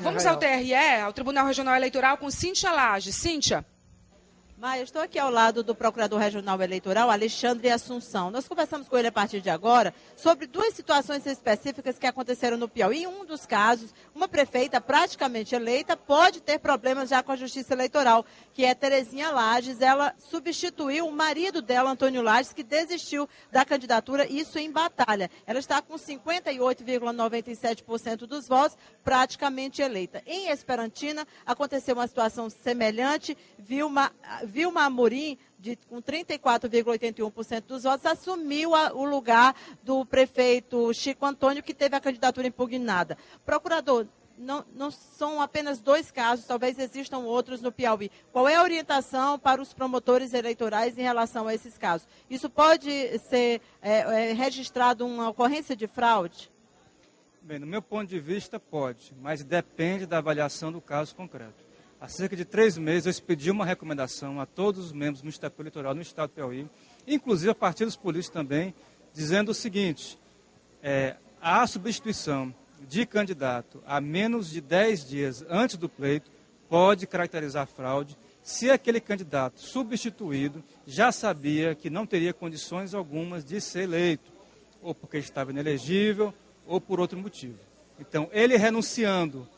Vamos ao TRE, ao Tribunal Regional Eleitoral, com Cíntia Lages. Cíntia. Maia, estou aqui ao lado do Procurador Regional Eleitoral, Alexandre Assunção. Nós conversamos com ele a partir de agora sobre duas situações específicas que aconteceram no Piauí. Em um dos casos, uma prefeita praticamente eleita pode ter problemas já com a Justiça Eleitoral, que é Terezinha Lages. Ela substituiu o marido dela, Antônio Lages, que desistiu da candidatura, isso em Batalha. Ela está com 58,97% dos votos, praticamente eleita. Em Esperantina, aconteceu uma situação semelhante. Vilma Amorim, com 34,81% dos votos, assumiu o lugar do prefeito Chico Antônio, que teve a candidatura impugnada. Procurador, não são apenas dois casos, talvez existam outros no Piauí. Qual é a orientação para os promotores eleitorais em relação a esses casos? Isso pode ser registrado uma ocorrência de fraude? Bem, no meu ponto de vista, pode, mas depende da avaliação do caso concreto. Há cerca de 3 meses, eu expedi uma recomendação a todos os membros do Ministério Eleitoral no Estado do Piauí, inclusive a partidos políticos também, dizendo o seguinte: a substituição de candidato a menos de 10 dias antes do pleito pode caracterizar fraude se aquele candidato substituído já sabia que não teria condições algumas de ser eleito, ou porque estava inelegível, ou por outro motivo. Então, ele renunciando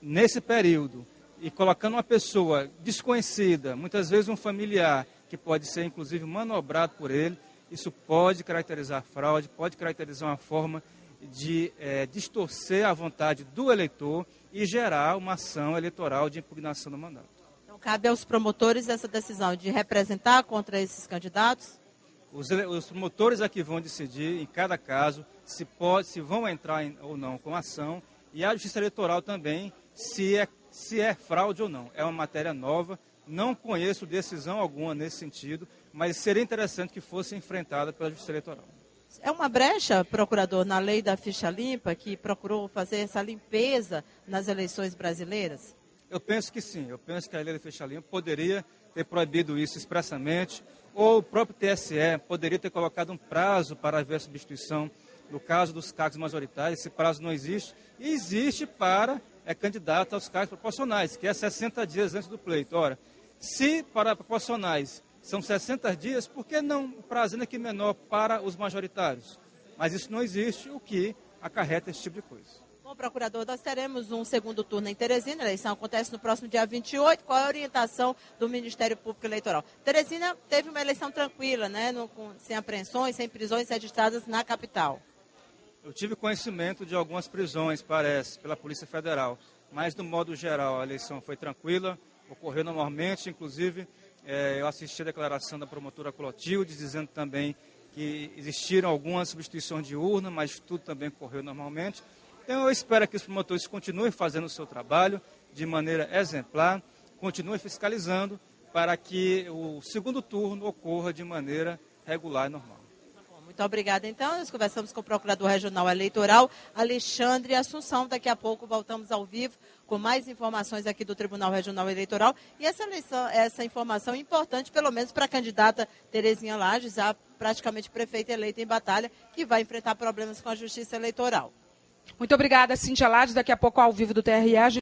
nesse período e colocando uma pessoa desconhecida, muitas vezes um familiar, que pode ser inclusive manobrado por ele, isso pode caracterizar fraude, pode caracterizar uma forma de distorcer a vontade do eleitor e gerar uma ação eleitoral de impugnação do mandato. Então, cabe aos promotores essa decisão de representar contra esses candidatos? Os promotores aqui vão decidir, em cada caso, se vão entrar ou não com ação, e a Justiça Eleitoral também, se é fraude ou não. É uma matéria nova, não conheço decisão alguma nesse sentido, mas seria interessante que fosse enfrentada pela Justiça Eleitoral. É uma brecha, procurador, na lei da ficha limpa, que procurou fazer essa limpeza nas eleições brasileiras? Eu penso que sim. Eu penso que a lei da ficha limpa poderia ter proibido isso expressamente, ou o próprio TSE poderia ter colocado um prazo para haver a substituição no caso dos cargos majoritários. Esse prazo não existe, e existe para candidato aos cargos proporcionais, que é 60 dias antes do pleito. Ora, se para proporcionais são 60 dias, por que não um prazo ainda que menor para os majoritários? Mas isso não existe, o que acarreta esse tipo de coisa. Bom, procurador, nós teremos um segundo turno em Teresina. A eleição acontece no próximo dia 28. Qual é a orientação do Ministério Público Eleitoral? Teresina teve uma eleição tranquila, né? Sem apreensões, sem prisões registradas na capital. Eu tive conhecimento de algumas prisões, parece, pela Polícia Federal, mas, do modo geral, a eleição foi tranquila, ocorreu normalmente. Inclusive, eu assisti a declaração da promotora Clotilde, dizendo também que existiram algumas substituições de urna, mas tudo também ocorreu normalmente. Então, eu espero que os promotores continuem fazendo o seu trabalho de maneira exemplar, continuem fiscalizando, para que o segundo turno ocorra de maneira regular e normal. Muito obrigada, então. Nós conversamos com o Procurador Regional Eleitoral, Alexandre Assunção. Daqui a pouco voltamos ao vivo com mais informações aqui do Tribunal Regional Eleitoral. E essa informação é importante, pelo menos para a candidata Terezinha Lages, a praticamente prefeita eleita em Batalha, que vai enfrentar problemas com a Justiça Eleitoral. Muito obrigada, Cíntia Lages. Daqui a pouco ao vivo do TRE.